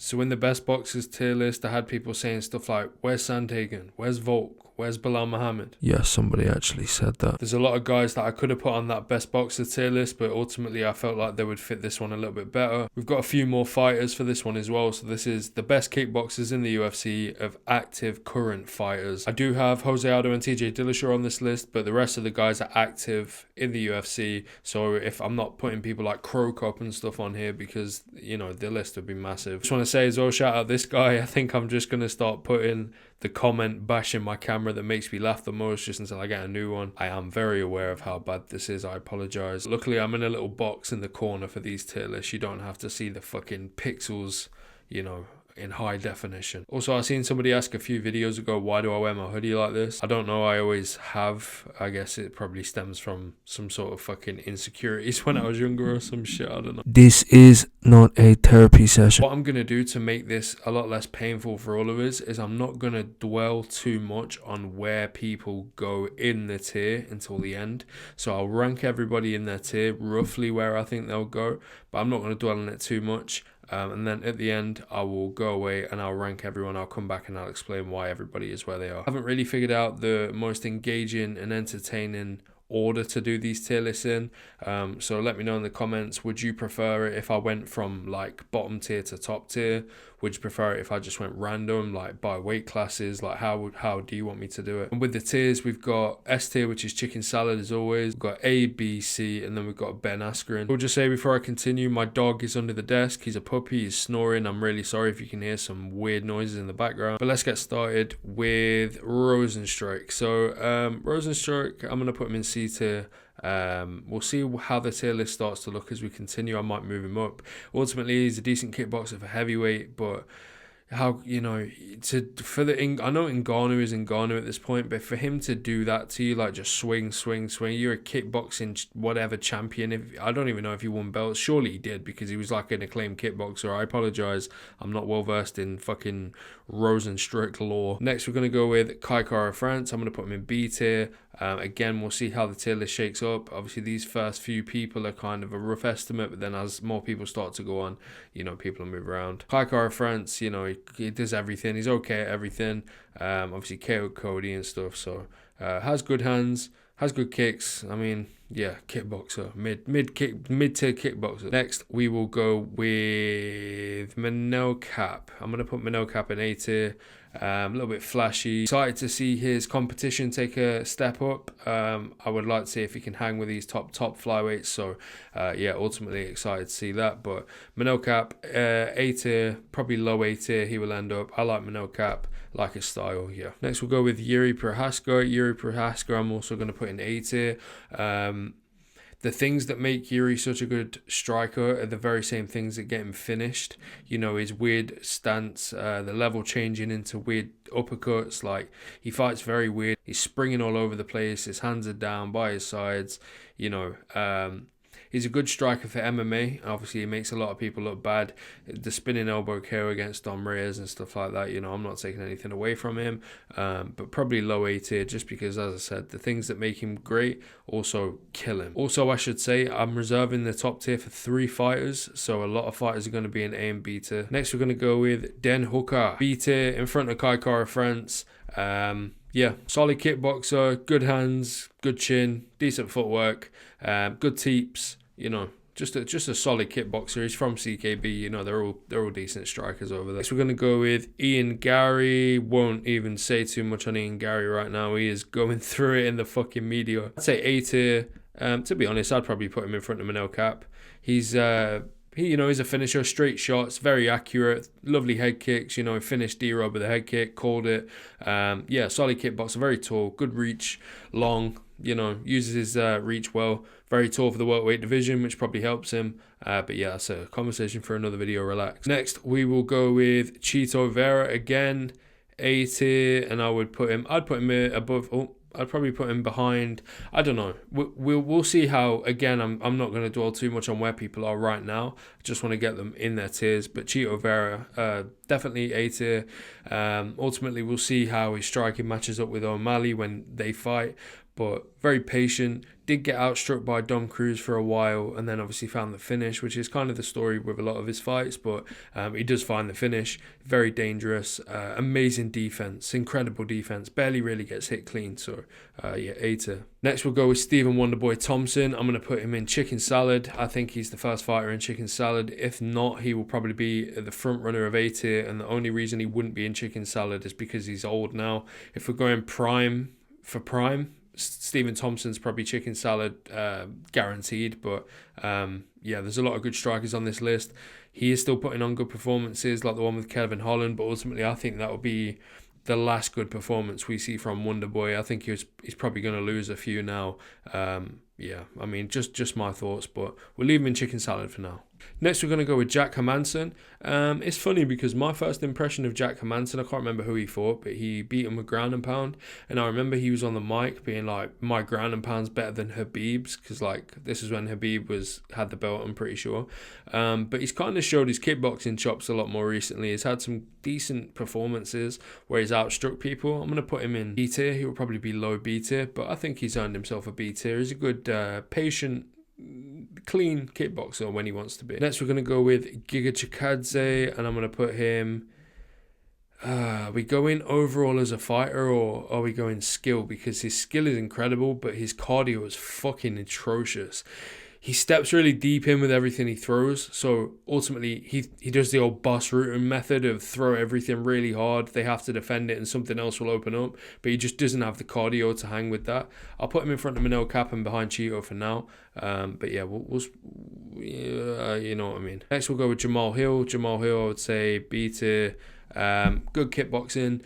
So in the best boxers tier list, I had people saying stuff like, where's Sandhagen? Where's Volk? Where's Bilal Muhammad? Yeah, somebody actually said that. There's a lot of guys that I could have put on that best boxer tier list, but ultimately I felt like they would fit this one a little bit better. We've got a few more fighters for this one as well. So this is the best kickboxers in the UFC of active current fighters. I do have Jose Aldo and TJ Dillashaw on this list, but the rest of the guys are active in the UFC. So if I'm not putting people like Crow Cop and stuff on here, because, you know, the list would be massive. Just want to say as well, shout out this guy. I think I'm just going to start putting the comment bashing my camera that makes me laugh the most just until I get a new one. I am very aware of how bad this is. I apologize. Luckily, I'm in a little box in the corner for these tier lists. You don't have to see the fucking pixels, you know, in high definition. Also, I seen somebody ask a few videos ago, why do I wear my hoodie like this? I don't know, I always have. I guess it probably stems from some sort of fucking insecurities when I was younger or some shit, I don't know. This is not a therapy session. What I'm going to do to make this a lot less painful for all of us is I'm not going to dwell too much on where people go in the tier until the end. So I'll rank everybody in their tier roughly where I think they'll go, but I'm not going to dwell on it too much. And then at the end, I will go away and I'll rank everyone. I'll come back and I'll explain why everybody is where they are. I haven't really figured out the most engaging and entertaining order to do these tier lists in. So let me know in the comments. Would you prefer it if I went from like bottom tier to top tier? Would you prefer it if I just went random, like by weight classes? Like how do you want me to do it? And with the tiers, we've got S tier, which is chicken salad as always. We've got A, B, C, and then we've got Ben Askren. I'll just say before I continue, my dog is under the desk. He's a puppy. He's snoring. I'm really sorry if you can hear some weird noises in the background. But let's get started with Rosenstruck. So Rosenstruck, I'm going to put him in C tier. We'll see how the tier list starts to look as we continue. I might move him up. Ultimately, he's a decent kickboxer for heavyweight, but how, you know, I know Ngannou is Ngannou at this point, but for him to do that to you, like just swing, you're a kickboxing whatever champion. I don't even know if he won belts. Surely he did, because he was like an acclaimed kickboxer. I apologize, I'm not well versed in fucking Rosenstruck law. Next, we're going to go with Kai Kara France. I'm going to put him in B tier. Again, we'll see how the tier list shakes up. Obviously, these first few people are kind of a rough estimate, but then as more people start to go on, you know, people will move around. Kai Kara France, you know, he does everything. He's okay at everything. Obviously, KO Cody and stuff. So, has good hands, has good kicks. I mean, yeah, kickboxer, mid-tier kickboxer. Next, we will go with Manel Cap. I'm going to put Manel Cap in A tier. A little bit flashy. Excited to see his competition take a step up. I would like to see if he can hang with these top flyweights. So, yeah, ultimately excited to see that. But Manel Cap, A tier, probably low A tier. He will end up. I like Manel Cap, like his style. Yeah. Next, we'll go with Yuri Prochazka. Yuri Prochazka, I'm also going to put in A tier. The things that make Yuri such a good striker are the very same things that get him finished. You know, his weird stance, the level changing into weird uppercuts. Like, he fights very weird. He's springing all over the place. His hands are down by his sides. You know, he's a good striker for MMA. Obviously, he makes a lot of people look bad. The spinning elbow KO against Dom Reyes and stuff like that, you know, I'm not taking anything away from him. But probably low A tier, just because, as I said, the things that make him great also kill him. Also, I should say, I'm reserving the top tier for 3 fighters. So a lot of fighters are going to be in A and B tier. Next, we're going to go with Den Hooker. B tier in front of Kai Kara France. Yeah, solid kickboxer, good hands, good chin, decent footwork, good teeps. You know, just a solid kickboxer. He's from CKB. You know, they're all decent strikers over there. So we're gonna go with Ian Gary. Won't even say too much on Ian Gary right now. He is going through it in the fucking media. I'd say A tier. To be honest, I'd probably put him in front of Manel Cap. He's he's a finisher, straight shots, very accurate, lovely head kicks. You know, finished D-Rob with a head kick, called it. Yeah, solid kickboxer, very tall, good reach, long. You know, uses his reach well. Very tall for the welterweight division, which probably helps him. But yeah, that's a conversation for another video. Relax. Next, we will go with Chito Vera again, A tier, and I'd put him above. I'd probably put him behind. I don't know. We'll see how. Again, I'm not going to dwell too much on where people are right now. I just want to get them in their tiers. But Chito Vera, definitely A tier. Ultimately, we'll see how his striking matches up with O'Malley when they fight. but very patient. Did get outstruck by Dom Cruz for a while, and then obviously found the finish, which is kind of the story with a lot of his fights. But he does find the finish. Very dangerous, amazing defense, incredible defense. Barely really gets hit clean. So yeah, A tier. Next we'll go with Stephen Wonderboy Thompson. I'm gonna put him in chicken salad. I think he's the first fighter in chicken salad. If not, he will probably be the front runner of A tier. And the only reason he wouldn't be in chicken salad is because he's old now. If we're going prime for prime, Stephen Thompson's probably chicken salad guaranteed, but yeah, there's a lot of good strikers on this list. He is still putting on good performances like the one with Kevin Holland, but ultimately I think that will be the last good performance we see from Wonderboy. I think he's probably going to lose a few now. Yeah, I mean, just my thoughts, but we'll leave him in chicken salad for now. Next, we're going to go with Jack Hermansson. It's funny because my first impression of Jack Hermansson, I can't remember who he fought, but he beat him with ground and pound. And I remember he was on the mic being like, my ground and pound's better than Khabib's, because like this is when Khabib had the belt, I'm pretty sure. But he's kind of showed his kickboxing chops a lot more recently. He's had some decent performances where he's outstruck people. I'm going to put him in B tier. He will probably be low B tier, but I think he's earned himself a B tier. He's a good, patient, clean kickboxer when he wants to be. Next, we're going to go with Giga Chikadze, and I'm going to put him... Are we going overall as a fighter, or are we going skill? Because his skill is incredible, but his cardio is fucking atrocious. He steps really deep in with everything he throws, so ultimately he does the old boss Rutan method of throw everything really hard. They have to defend it and something else will open up, but he just doesn't have the cardio to hang with that. I'll put him in front of Manel Cap and behind Cheeto for now, but yeah, we'll you know what I mean. Next we'll go with Jamal Hill. Jamal Hill, I would say B tier. Good kickboxing,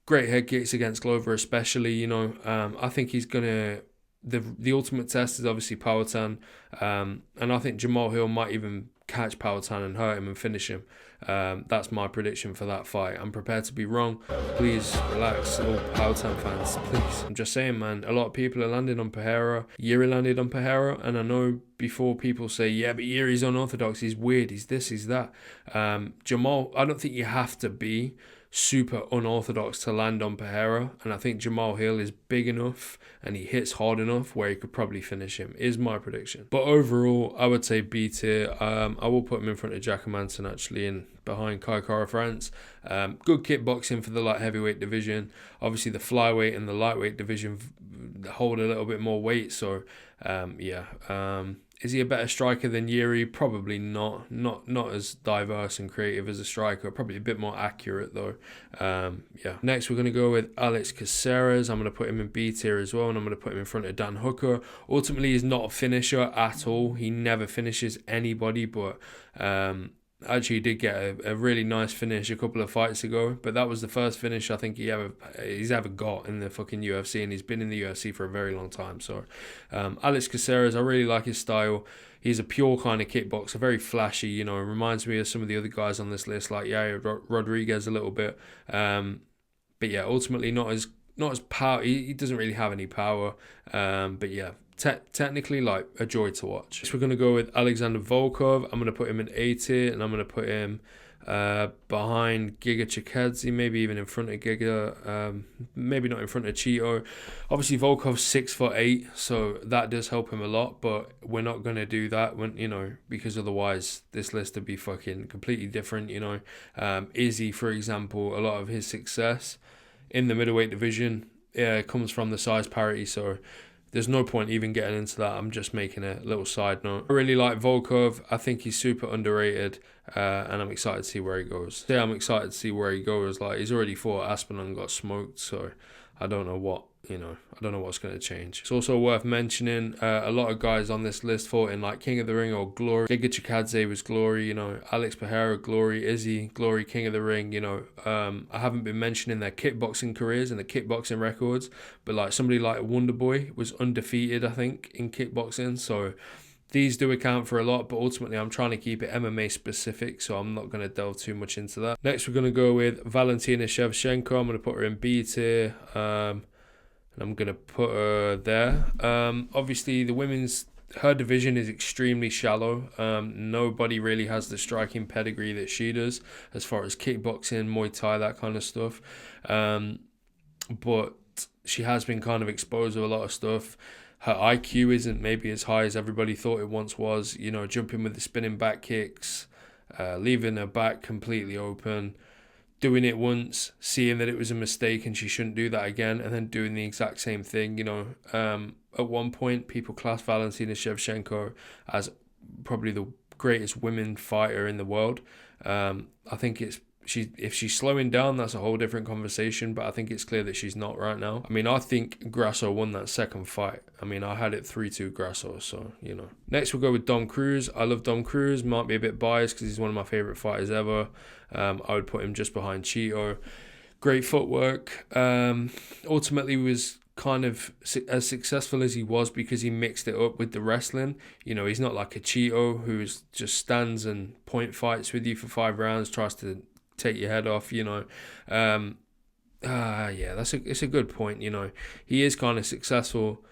great head kicks against Glover especially, you know. I think he's gonna... The ultimate test is obviously poatan, and I think Jamal Hill might even catch poatan and hurt him and finish him. That's my prediction for that fight. I'm prepared to be wrong. Please relax, all poatan fans, please. I'm just saying, man, a lot of people are landing on Pereira. Yuri landed on Pereira, and I know before people say, yeah, but Yuri's unorthodox, he's weird, he's this, he's that. Jamal, I don't think you have to be super unorthodox to land on Pereira, and I think Jamal Hill is big enough and he hits hard enough where he could probably finish him, is my prediction. But overall, I would say B tier. I will put him in front of Jack Hermansson actually, and behind Kai Kara France. Good kickboxing for the light heavyweight division. Obviously the flyweight and the lightweight division hold a little bit more weight, so yeah. Is he a better striker than Yuri? Probably not. Not as diverse and creative as a striker. Probably a bit more accurate though. Yeah. Next, we're going to go with Alex Caceres. I'm going to put him in B tier as well, and I'm going to put him in front of Dan Hooker. Ultimately, he's not a finisher at all. He never finishes anybody, but actually, he did get a really nice finish a couple of fights ago, but that was the first finish I think he's ever got in the fucking UFC, and he's been in the UFC for a very long time. So Alex Caceres, I really like his style. He's a pure kind of kickboxer, very flashy, you know. It reminds me of some of the other guys on this list, like Rodriguez a little bit. But yeah, ultimately not as power. He doesn't really have any power. But yeah, technically like a joy to watch. So we're going to go with Alexander Volkov. I'm going to put him in A tier, and I'm going to put him behind Giga Chikadze, maybe even in front of Giga, maybe not in front of Cheeto. Obviously Volkov's 6'8", so that does help him a lot, but we're not going to do that when, you know, because otherwise this list would be fucking completely different, you know. Izzy, for example, a lot of his success in the middleweight division comes from the size parity, so there's no point even getting into that. I'm just making a little side note. I really like Volkov. I think he's super underrated, and I'm excited to see where he goes. Yeah, I'm excited to see where he goes. Like, he's already fought Aspinall and got smoked, so I don't know what, you know, I don't know what's going to change. It's also worth mentioning a lot of guys on this list fought in like King of the Ring or Glory. Giga Chikadze was Glory, you know. Alex Pereira, Glory. Izzy, Glory, King of the Ring, you know. I haven't been mentioning their kickboxing careers and the kickboxing records, but like somebody like Wonderboy was undefeated, I think, in kickboxing, so these do account for a lot, but ultimately I'm trying to keep it MMA specific, so I'm not going to delve too much into that. Next, we're going to go with Valentina Shevchenko. I'm going to put her in B tier, and I'm going to put her there. Obviously, her division is extremely shallow. Nobody really has the striking pedigree that she does as far as kickboxing, Muay Thai, that kind of stuff. But she has been kind of exposed to a lot of stuff. Her IQ isn't maybe as high as everybody thought it once was. You know, jumping with the spinning back kicks, leaving her back completely open, doing it once, seeing that it was a mistake and she shouldn't do that again, and then doing the exact same thing. You know, at one point, people class Valentina Shevchenko as probably the greatest women fighter in the world. I think if she's slowing down, that's a whole different conversation, but I think it's clear that she's not right now. I mean, I think Grasso won that second fight. I mean, I had it 3-2 Grasso, so, you know. Next, we'll go with Dom Cruz. I love Dom Cruz. Might be a bit biased because he's one of my favorite fighters ever. I would put him just behind Cheeto. Great footwork. Ultimately was kind of as successful as he was because he mixed it up with the wrestling. You know, he's not like a Cheeto who just stands and point fights with you for 5 rounds, tries to take your head off, you know. Yeah, it's a good point, you know. He is kind of successful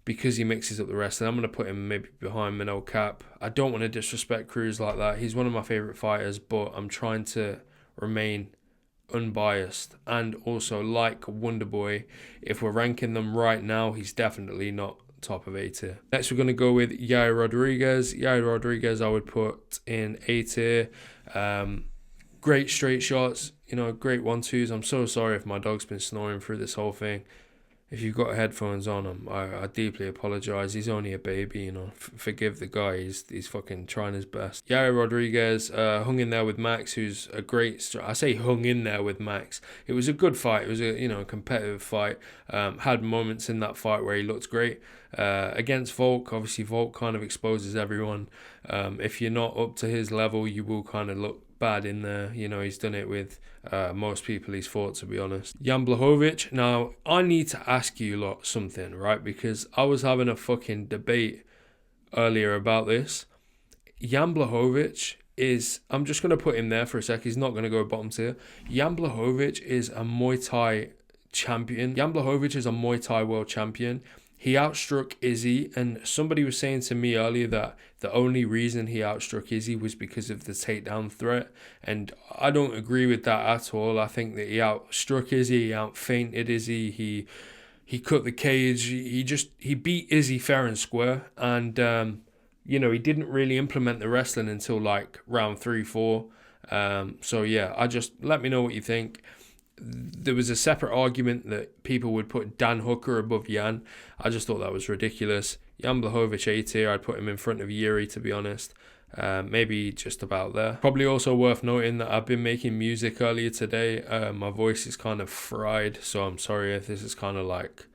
because he mixes up the wrestling. I'm going to put him maybe behind Manel Cap. I don't want to disrespect Cruz like that. He's one of my favourite fighters, but I'm trying to remain unbiased. And also, like Wonderboy, if we're ranking them right now, he's definitely not top of A tier. Next, we're going to go with Yair Rodriguez. Yair Rodriguez, I would put in A tier. Great straight shots, you know, great 1-2s. I'm so sorry if my dog's been snoring through this whole thing. If you've got headphones on him, I deeply apologise. He's only a baby, you know. Forgive the guy. He's fucking trying his best. Yair Rodriguez hung in there with Max, who's a great... I say hung in there with Max. It was a good fight. It was a competitive fight. Had moments in that fight where he looked great. Against Volk, obviously Volk kind of exposes everyone. If you're not up to his level, you will kind of look bad in there. You know, he's done it with most people he's fought, to be honest. Jan Blachowicz. Now, I need to ask you lot something, right? Because I was having a fucking debate earlier about this. Jan Blachowicz is... I'm just going to put him there for a sec. He's not going to go bottom tier. Jan Blachowicz is a Muay Thai champion. Jan Blachowicz is a Muay Thai world champion. He outstruck Izzy, and somebody was saying to me earlier that the only reason he outstruck Izzy was because of the takedown threat, and I don't agree with that at all. I think that he outstruck Izzy, he outfeinted Izzy, he cut the cage, he beat Izzy fair and square, and you know, he didn't really implement the wrestling until like round 3-4. So yeah, let me know what you think. There was a separate argument that people would put Dan Hooker above Jan. I just thought that was ridiculous. Jan Blachowicz A tier, I'd put him in front of Yuri, to be honest. Maybe just about there. Probably also worth noting that I've been making music earlier today. My voice is kind of fried, so I'm sorry if this is kind of like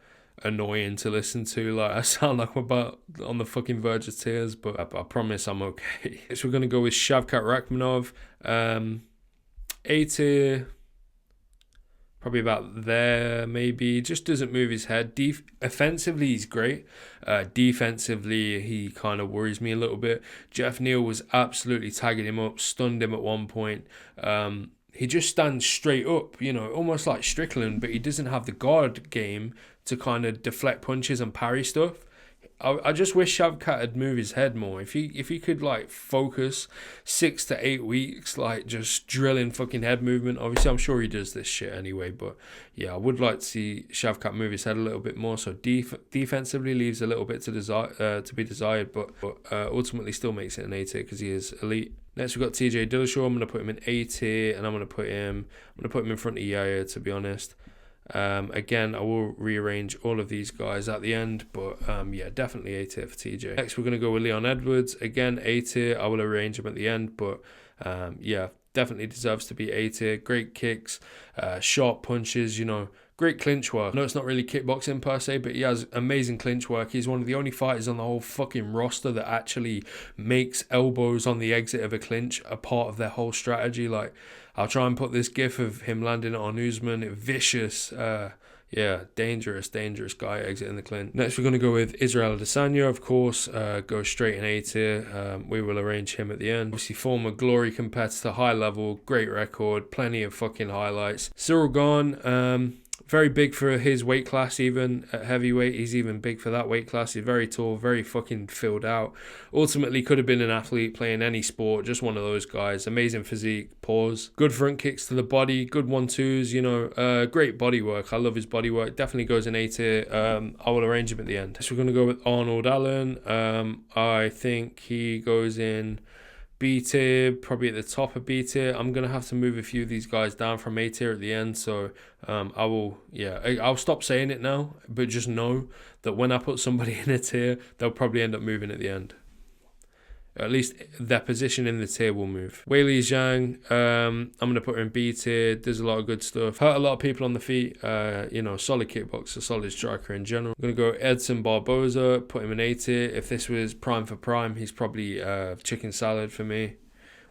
annoying to listen to. Like, I sound like I'm about on the fucking verge of tears, but I promise I'm okay. So we're going to go with Shavkat Rakhmonov. A tier... probably about there, maybe. Just doesn't move his head. Offensively, he's great. Defensively, he kind of worries me a little bit. Jeff Neal was absolutely tagging him up, stunned him at one point. He just stands straight up, you know, almost like Strickland, but he doesn't have the guard game to kind of deflect punches and parry stuff. I just wish Shavkat had moved his head more. If he could like focus 6 to 8 weeks, like just drilling fucking head movement. Obviously, I'm sure he does this shit anyway, but yeah, I would like to see Shavkat move his head a little bit more. So defensively leaves a little bit to be desired, but ultimately still makes it an A tier because he is elite. Next, we've got TJ Dillashaw. I'm gonna put him in A tier, and I'm gonna put him in front of Yair, to be honest. Again, I will rearrange all of these guys at the end, but yeah, definitely A tier for TJ. Next, we're going to go with Leon Edwards. Again, A tier. I will arrange him at the end, but yeah, definitely deserves to be A tier. Great kicks, sharp punches, you know, great clinch work. I know it's not really kickboxing per se, but he has amazing clinch work. He's one of the only fighters on the whole fucking roster that actually makes elbows on the exit of a clinch a part of their whole strategy. Like, I'll try and put this gif of him landing it on Usman. Vicious, yeah, dangerous guy exiting the clinch. Next, we're going to go with Israel Adesanya, of course. Go straight in A tier. We will arrange him at the end. Obviously, former Glory competitor, high level, great record, plenty of fucking highlights. Cyril Gane, Very big for his weight class, even at heavyweight. He's even big for that weight class. He's very tall, very fucking filled out. Ultimately, could have been an athlete playing any sport. Just one of those guys. Amazing physique, pause. Good front kicks to the body. Good 1-2s, you know. Great body work. I love his body work. Definitely goes in A tier. I will arrange him at the end. So we're going to go with Arnold Allen. I think he goes in B tier, probably at the top of B tier. I'm going to have to move a few of these guys down from A tier at the end. So I'll stop saying it now, but just know that when I put somebody in a tier, they'll probably end up moving at the end. At least their position in the tier will move. Weili Zhang, I'm going to put her in B tier. Does a lot of good stuff. Hurt a lot of people on the feet. Solid kickboxer, solid striker in general. I'm going to go Edson Barboza, put him in A tier. If this was prime for prime, he's probably chicken salad for me.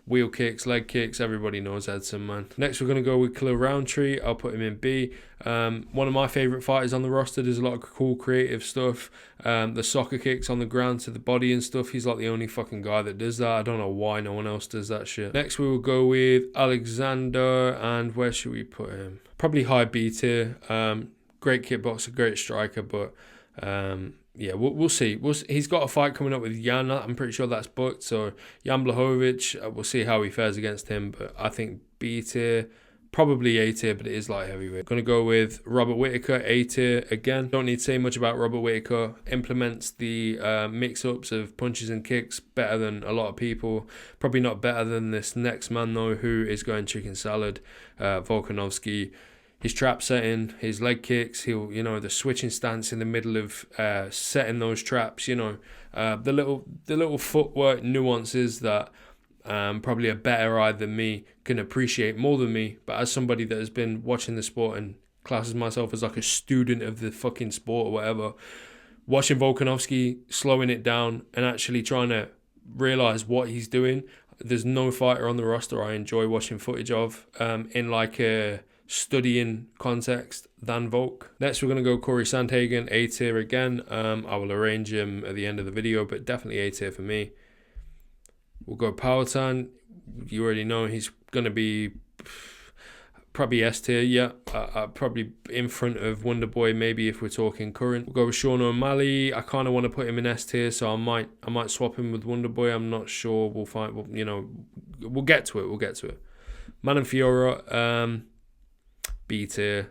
Wheel kicks, leg kicks, everybody knows Edson, man. Next, we're going to go with Khalil Roundtree. I'll put him in B. One of my favourite fighters on the roster. There's a lot of cool creative stuff. The soccer kicks on the ground to the body and stuff. He's like the only fucking guy that does that. I don't know why no one else does that shit. Next, we will go with Alexander. And where should we put him? Probably high B tier. Great kickboxer, great striker, but... we'll see. He's got a fight coming up with Jan. I'm pretty sure that's booked. So Jan Blachowicz, we'll see how he fares against him. But I think B tier, probably A tier, but it is light heavyweight. Going to go with Robert Whittaker, A tier again. Don't need to say much about Robert Whittaker. Implements the mix-ups of punches and kicks better than a lot of people. Probably not better than this next man though, who is going chicken salad, Volkanovski. His trap setting, his leg kicks, the switching stance in the middle of setting those traps, the little footwork nuances that probably a better eye than me can appreciate more than me. But as somebody that has been watching the sport and classes myself as like a student of the fucking sport or whatever, watching Volkanovski slowing it down and actually trying to realize what he's doing. There's no fighter on the roster I enjoy watching footage of in like a studying context than Volk. Next, we're going to go Corey Sandhagen, A tier again. I will arrange him at the end of the video, but definitely A tier for me. We'll go Poatan. You already know he's going to be probably S tier. Yeah, probably in front of Wonderboy, maybe if we're talking current. We'll go with Sean O'Malley. I kind of want to put him in S tier, so I might swap him with Wonderboy. I'm not sure. We'll find. We'll get to it. Manon Fiora. B tier,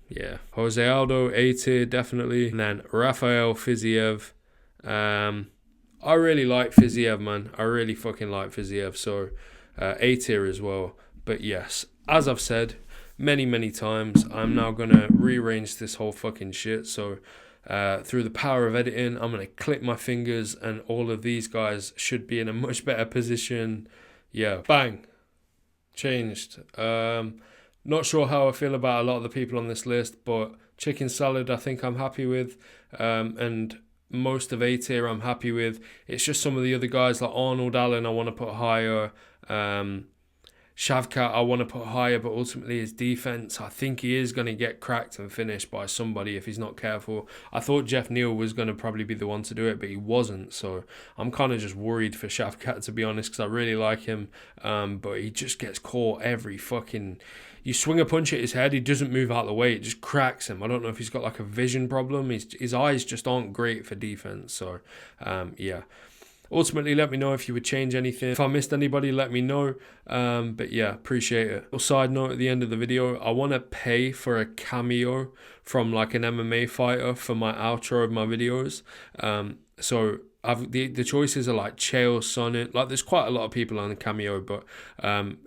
yeah. Jose Aldo, A tier, definitely. And then Rafael Fiziev. I really like Fiziev, man. I really fucking like Fiziev. So, A tier as well. But yes, as I've said many, many times, I'm now going to rearrange this whole fucking shit. So, through the power of editing, I'm going to click my fingers and all of these guys should be in a much better position. Yeah, bang. Changed. Not sure how I feel about a lot of the people on this list, but chicken salad I think I'm happy with, and most of A tier I'm happy with. It's just some of the other guys like Arnold Allen I want to put higher, Shavkat I want to put higher, but ultimately his defense, I think he is going to get cracked and finished by somebody if he's not careful. I thought Jeff Neal was going to probably be the one to do it, but he wasn't, so I'm kind of just worried for Shavkat, to be honest, because I really like him, but he just gets caught every fucking... You swing a punch at his head, he doesn't move out of the way, it just cracks him. I don't know if he's got like a vision problem. His eyes just aren't great for defense. So, yeah. Ultimately, let me know if you would change anything. If I missed anybody, let me know. But yeah, appreciate it. A side note at the end of the video, I want to pay for a cameo from like an MMA fighter for my outro of my videos. So the choices are like Chael Sonnen. Like there's quite a lot of people on the cameo, but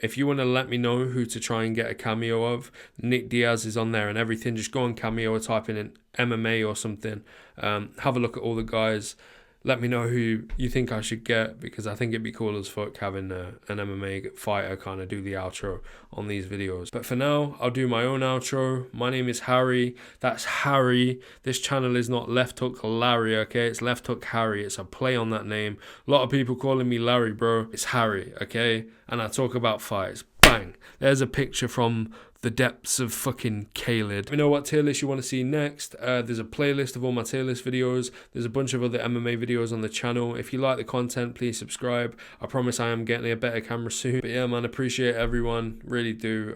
if you want to let me know who to try and get a cameo of, Nick Diaz is on there and everything. Just go on Cameo or type in MMA or something. Have a look at all the guys. Let me know who you think I should get, because I think it'd be cool as fuck having an MMA fighter kind of do the outro on these videos. But for now, I'll do my own outro. My name is Harry. That's Harry. This channel is not Left Hook Larry, okay? It's Left Hook Harry. It's a play on that name. A lot of people calling me Larry, bro. It's Harry, okay? And I talk about fights. Bang! Bang. There's a picture from the depths of fucking Kaled. Let me know what tier list you want to see next. There's a playlist of all my tier list videos. There's a bunch of other MMA videos on the channel. If you like the content, please subscribe. I promise I am getting a better camera soon. But yeah, man, appreciate everyone. Really do.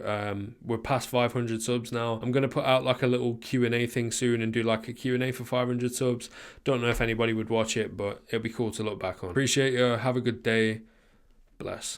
We're past 500 subs now. I'm going to put out like a little Q&A thing soon and do like a Q&A for 500 subs. Don't know if anybody would watch it, but it'll be cool to look back on. Appreciate you. Have a good day. Bless.